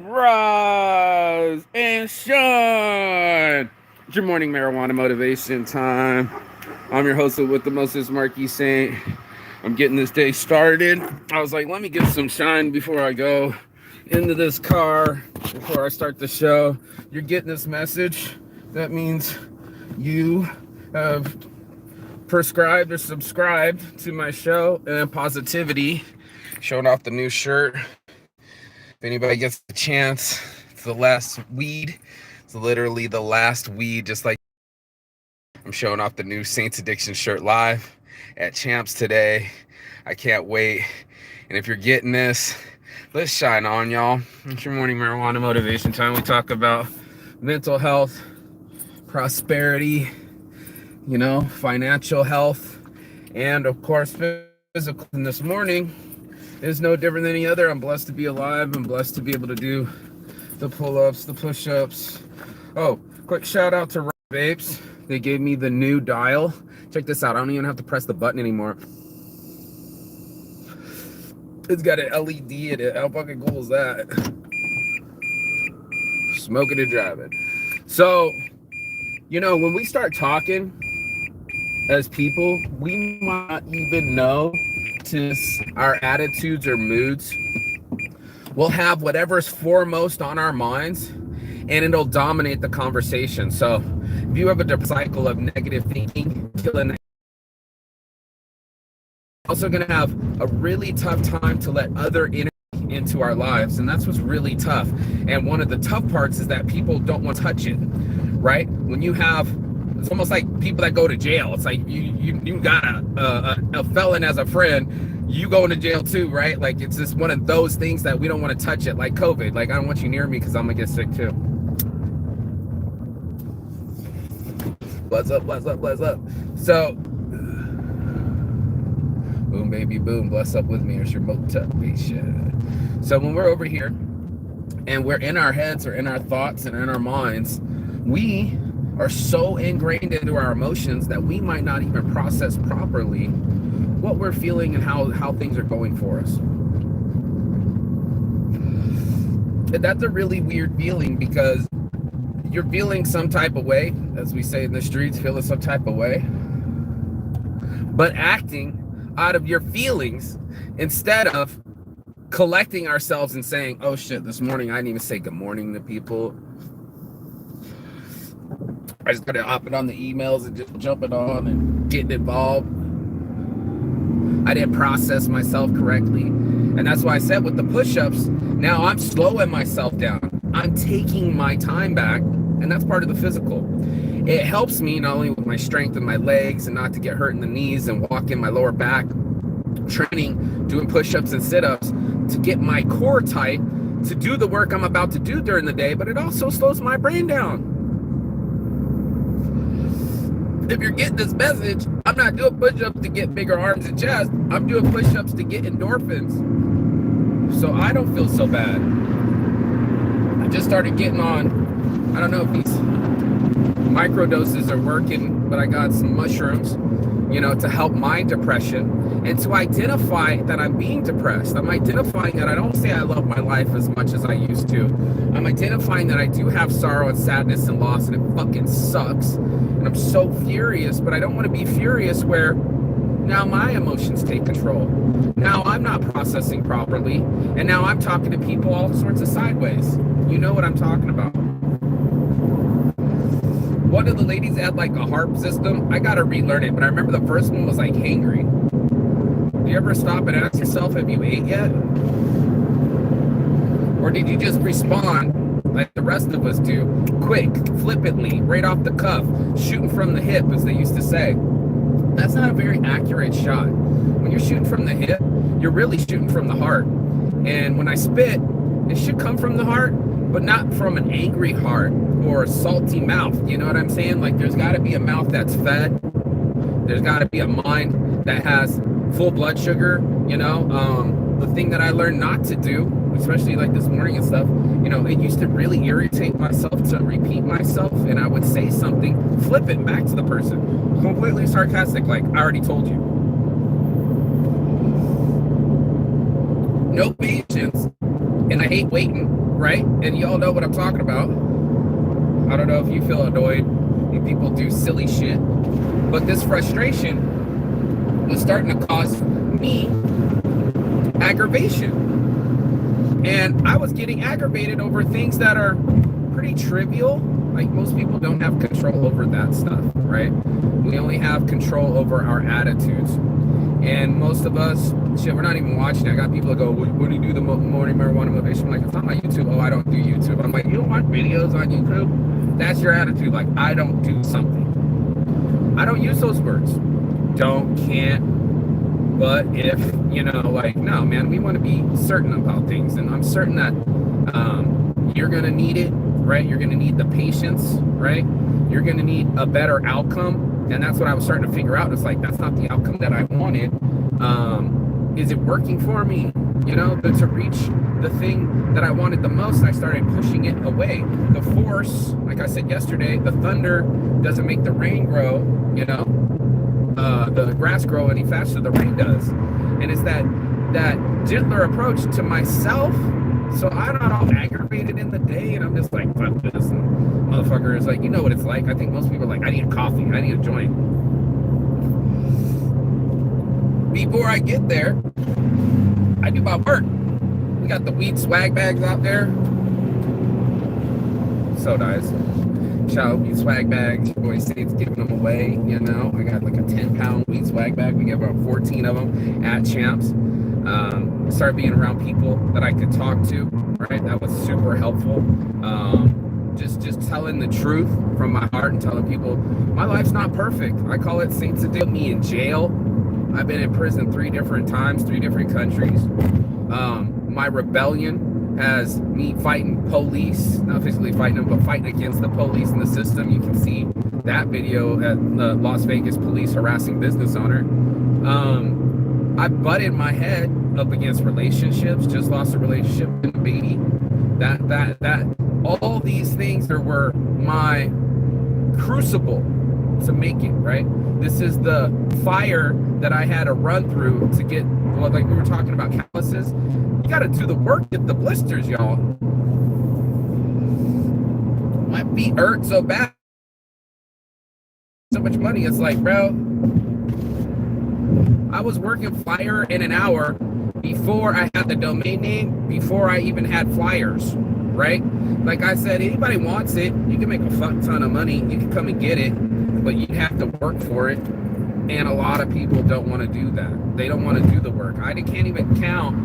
Roz and Sean. It's your morning marijuana motivation time. I'm your host with the mostest, Marky Saint. I'm getting this day started. I was like, let me get some shine before I go into this car, before I start the show. You're getting this message. That means you have prescribed or subscribed to my show and positivity. Showing off the new shirt. If anybody gets the chance, it's the last weed. It's literally the last weed, just like I'm showing off the new Saints Addiction shirt live at Champs today. I can't wait. And if you're getting this, let's shine on, y'all. It's your morning marijuana motivation time. We talk about mental health, prosperity, financial health, and of course, physical. And this morning is no different than any other. I'm blessed to be alive. I'm blessed to be able to do the pull-ups, the push-ups. Oh, quick shout out to Rob Vapes. They gave me the new dial. Check this out. I don't even have to press the button anymore. It's got an LED in it. How fucking cool is that? Smoking and driving. So, when we start talking as people, we might not even know to our attitudes or moods. We'll have whatever's foremost on our minds, and it'll dominate the conversation. So if you have a cycle of negative thinking, killing, also going to have a really tough time to let other energy into our lives, and that's what's really tough. And one of the tough parts is that people don't want to touch it, right? When you have, it's almost like people that go to jail. It's like you got a felon as a friend, you going to jail too, right? Like, it's just one of those things that we don't want to touch it, like COVID. Like, I don't want you near me because I'm gonna get sick too. Bless up, bless up, bless up. So, boom, baby, boom, bless up with me. It's your motivation. So when we're over here and we're in our heads or in our thoughts and in our minds, we are so ingrained into our emotions that we might not even process properly what we're feeling and how things are going for us. And that's a really weird feeling, because you're feeling some type of way, as we say in the streets, feeling some type of way, but acting out of your feelings instead of collecting ourselves and saying, oh shit, this morning I didn't even say good morning to people. I just started hopping on the emails and just jumping on and getting involved. I didn't process myself correctly. And that's why I said with the push-ups, now I'm slowing myself down. I'm taking my time back, and that's part of the physical. It helps me not only with my strength in my legs and not to get hurt in the knees and walk in my lower back, training, doing push-ups and sit-ups to get my core tight to do the work I'm about to do during the day, but it also slows my brain down. If you're getting this message, I'm not doing push-ups to get bigger arms and chest. I'm doing push-ups to get endorphins, so I don't feel so bad. I just started getting on, I don't know if these microdoses are working, but I got some mushrooms, to help my depression and to identify that I'm being depressed. I'm identifying that I don't say I love my life as much as I used to. I'm identifying that I do have sorrow and sadness and loss, and it fucking sucks. And I'm so furious, but I don't want to be furious where now my emotions take control. Now I'm not processing properly, and now I'm talking to people all sorts of sideways. You know what I'm talking about. One of the ladies had like a harp system. I gotta relearn it, but I remember the first one was like hangry. Do you ever stop and ask yourself, have you ate yet? Or did you just respond like the rest of us do, quick, flippantly, right off the cuff, shooting from the hip, as they used to say? That's not a very accurate shot. When you're shooting from the hip, you're really shooting from the heart. And when I spit, it should come from the heart, but not from an angry heart or a salty mouth. You know what I'm saying? Like, there's got to be a mouth that's fed. There's got to be a mind that has full blood sugar. The thing that I learned not to do, especially like this morning and stuff, it used to really irritate myself to repeat myself, and I would say something, flip it back to the person, completely sarcastic, like, I already told you. No patience, and I hate waiting. right? And y'all know what I'm talking about. I don't know if you feel annoyed when people do silly shit, but this frustration was starting to cause me aggravation. And I was getting aggravated over things that are pretty trivial. Like, most people don't have control over that stuff, right? We only have control over our attitudes. And most of us, shit, we're not even watching. I got people that go, what do you do the morning marijuana motivation? I'm like, it's not my YouTube. Oh, I don't do YouTube. I'm like, you don't watch videos on YouTube? That's your attitude. Like, I don't do something. I don't use those words. Don't, can't. But if, you know, like, no, man, we want to be certain about things. And I'm certain that you're going to need it, right? You're going to need the patience, right? You're going to need a better outcome. And that's what I was starting to figure out. It's like, that's not the outcome that I wanted. Is it working for me? You know, to reach the thing that I wanted the most, I started pushing it away. The force, like I said yesterday, the thunder doesn't make the rain grow, you know. The grass grow any faster, the rain does. And it's that gentler approach to myself. So I'm not all aggravated in the day, and I'm just like, fuck this. And motherfucker is like, you know what it's like. I think most people are like, I need a coffee, I need a joint. Before I get there, I do my work. We got the weed swag bags out there. So nice. Shout out weed swag bags. Your boy Saint's giving them away, you know. I got like a 10-pound weed swag bag. We get about 14 of them at Champs. Started being around people that I could talk to, right? That was super helpful. Just telling the truth from my heart and telling people my life's not perfect. I call it Saints that did me in jail. I've been in prison 3 different times, 3 different countries. My rebellion has me fighting police, not physically fighting them, but fighting against the police and the system. You can see that video at the Las Vegas police harassing business owner. I butted my head up against relationships, just lost a relationship and a baby. That all these things were my crucible to make it, right? This is the fire that I had to run through to get, well, like we were talking about calluses. You got to do the work, get the blisters, y'all. My feet hurt so bad. So much money. It's like, bro, I was working flyer in an hour before I had the domain name, before I even had flyers, right? Like I said, anybody wants it, you can make a fuck ton of money, you can come and get it, but you have to work for it. And a lot of people don't want to do that. They don't want to do the work. I can't even count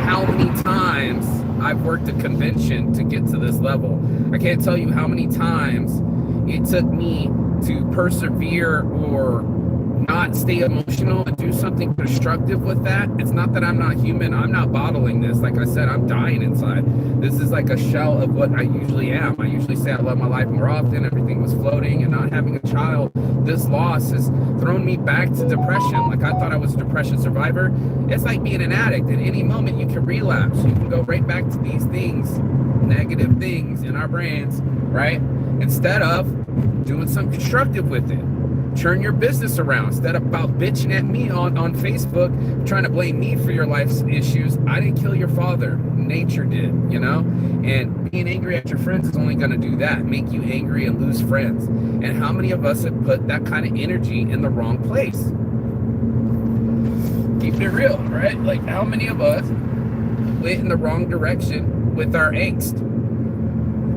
how many times I've worked a convention to get to this level. I can't tell you how many times it took me to persevere or not stay emotional and do something constructive with that. It's not that I'm not human. I'm not bottling this. Like I said, I'm dying inside. This is like a shell of what I usually am. I usually say I love my life more often. Everything was floating, and not having a child, this loss has thrown me back to depression. Like I thought I was a depression survivor. It's like being an addict. At any moment you can relapse. You can go right back to these things, negative things in our brains, right? Instead of doing something constructive with it. Turn your business around. Instead of about bitching at me on Facebook, trying to blame me for your life's issues. I didn't kill your father. Nature did, you know? And being angry at your friends is only going to do that, make you angry and lose friends. And how many of us have put that kind of energy in the wrong place? Keep it real, right? Like, how many of us went in the wrong direction with our angst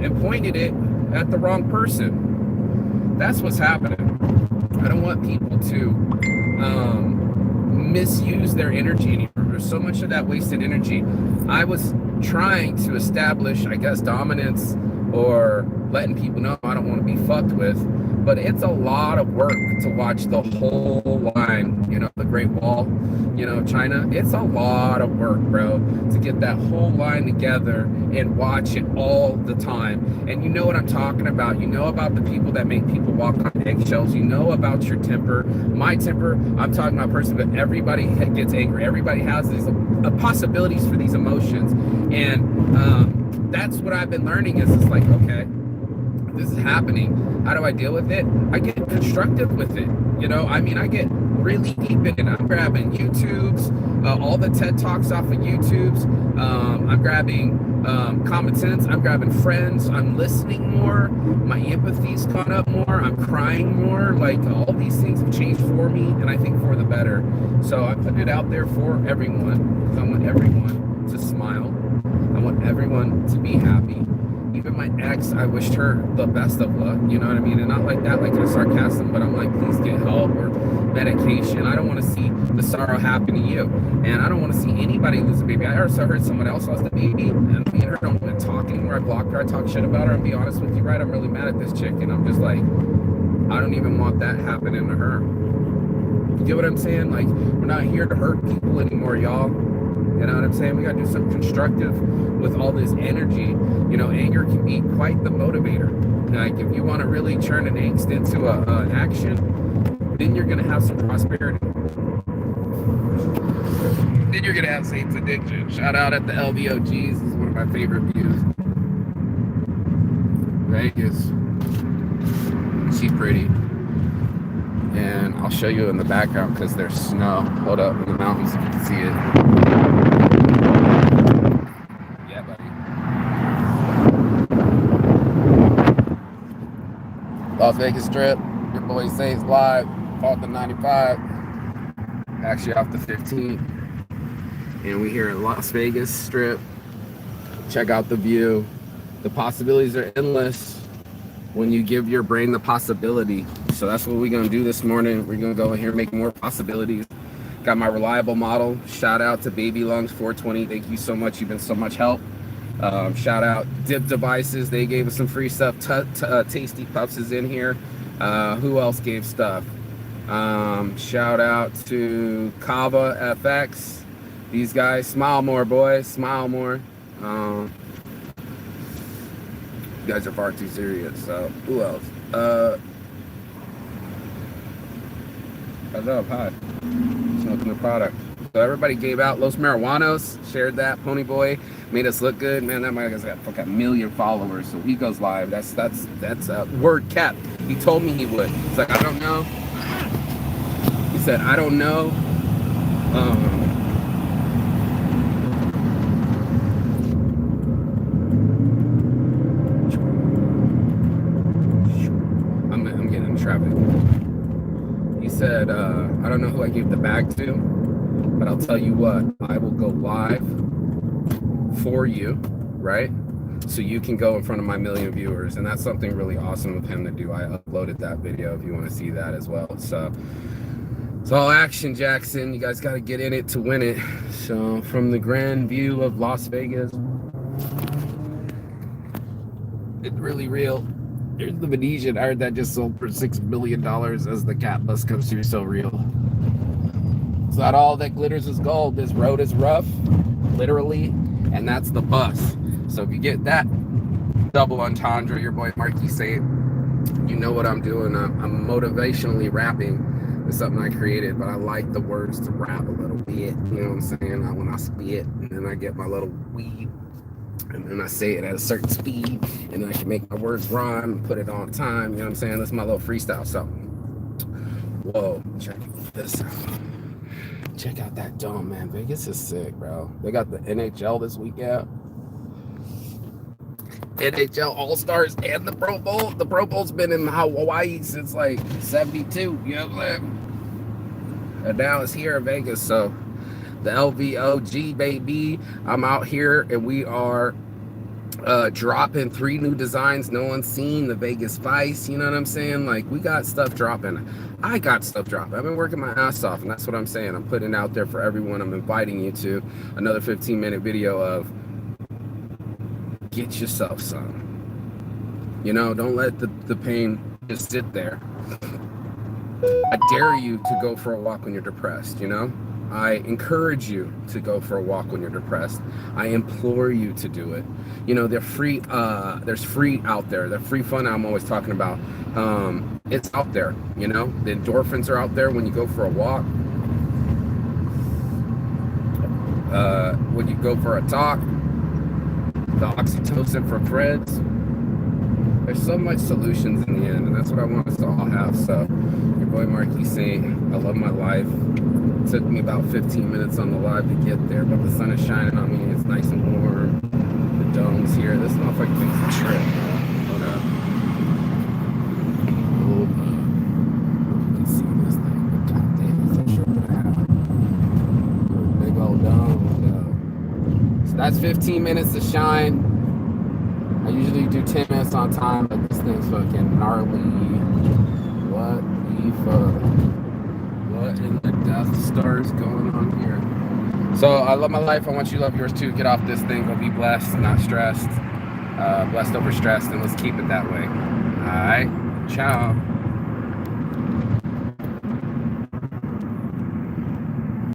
and pointed it at the wrong person? That's what's happening. I don't want people to misuse their energy anymore. There's so much of that wasted energy. I was trying to establish, I guess, dominance or letting people know I don't want to be fucked with. But it's a lot of work to watch the whole line, you know, the Great Wall, you know, China. It's a lot of work, bro, to get that whole line together and watch it all the time. And you know what I'm talking about. You know about the people that make people walk on eggshells. You know about your temper. My temper, I'm talking about a person, but everybody gets angry. Everybody has these possibilities for these emotions. And that's what I've been learning is it's like, okay, this is happening. How do I deal with it? I get constructive with it. You know, I mean, I get really deep in. I'm grabbing YouTube's, all the TED Talks off of YouTube's. I'm grabbing Common Sense. I'm grabbing Friends. I'm listening more. My empathy's caught up more. I'm crying more. Like, all these things have changed for me, and I think for the better. So I put it out there for everyone. I want everyone to smile. I want everyone to be happy. Even my ex, I wished her the best of luck, you know what I mean? And not like that, like a sarcasm, but I'm like, please get help or medication. I don't want to see the sorrow happen to you. And I don't want to see anybody lose a baby. I also heard someone else lost a baby, and me and her don't want to talk anymore. I blocked her. I talk shit about her. And be honest with you, right? I'm really mad at this chick, and I'm just like, I don't even want that happening to her. You get what I'm saying? Like, we're not here to hurt people anymore, y'all. You know what I'm saying? We got to do something constructive with all this energy. You know, anger can be quite the motivator. Like, if you want to really turn an angst into an action, then you're going to have some prosperity. Then you're going to have Satan's addiction. Shout out at the LVOGs. This is one of my favorite views. Vegas. She's pretty. And I'll show you in the background because there's snow. Hold up in the mountains, you can see it. Yeah, buddy. Las Vegas Strip. Your boy Saints live. Off the 95. Actually off the 15. And we here at Las Vegas Strip. Check out the view. The possibilities are endless when you give your brain the possibility. So that's what we're going to do this morning. We're going to go in here and make more possibilities. Got my reliable model. Shout out to Baby Lungs 420. Thank you so much. You've been so much help. Shout out Dip Devices. They gave us some free stuff. Tasty Puffs is in here. Who else gave stuff? Shout out to Kava FX. These guys. Smile more, boys. Smile more. You guys are far too serious. So who else? What's up? Hi. Smoking the product. So everybody gave out Los Marijuanos, shared that. Pony Boy made us look good. Man, that guy's got like 1 million followers. So he goes live. That's word kept. He told me he would. He's like, I don't know. He said, I don't know. I'm getting in traffic. He said, I don't know who I gave the bag to, but I'll tell you what, I will go live for you, right? So you can go in front of my 1 million viewers. And that's something really awesome of him to do. I uploaded that video if you want to see that as well. So it's all action, Jackson. You guys got to get in it to win it. So from the grand view of Las Vegas, it's really real. Here's the Venetian. I heard that just sold for $6 million as the cat bus comes through. So real. It's not all that glitters is gold. This road is rough, literally, and that's the bus. So if you get that double entendre, your boy Marky Saint, you know what I'm doing. I'm motivationally rapping. It's something I created, but I like the words to rap a little bit. You know what I'm saying? When I spit, and then I get my little weed, and then I say it at a certain speed, and then I can make my words rhyme and put it on time. You know what I'm saying? That's my little freestyle. So, whoa, check this out. Check out that dome, man. Vegas is sick, bro. They got the NHL this weekend. NHL All-Stars and the Pro Bowl. The Pro Bowl's been in Hawaii since like 72. You know what I'm saying? And now it's here in Vegas. So the LVOG, baby. I'm out here and we are dropping 3 new designs no one's seen. The Vegas Vice, you know what I'm saying? Like, we got stuff dropping. I got stuff dropping. I've been working my ass off, and that's what I'm saying. I'm putting it out there for everyone. I'm inviting you to another 15-minute video of get yourself some. You know, don't let the pain just sit there. I dare you to go for a walk when you're depressed, you know? I encourage you to go for a walk when you're depressed. I implore you to do it. You know, they're free. There's free out there. The free fun I'm always talking about. It's out there, you know? The endorphins are out there when you go for a walk. When you go for a talk. The oxytocin for friends. There's so much solutions in the end, and that's what I want us to all have. So boy Marquis Saint. I love my life. It took me about 15 minutes on the live to get there, but the sun is shining on me. It's nice and warm. The dome's here. This motherfucker thinks it's a trip. Hold up. Hold up. You can see this thing. God damn, it's a trip and a half. Big old dome. So that's 15 minutes to shine. I usually do 10 minutes on time, but this thing's fucking gnarly. What the fuck? What in the Death Star is going on here? So I love my life. I want you to love yours too. Get off this thing. Go be blessed, not stressed. Blessed over stressed, and let's keep it that way. All right. Ciao.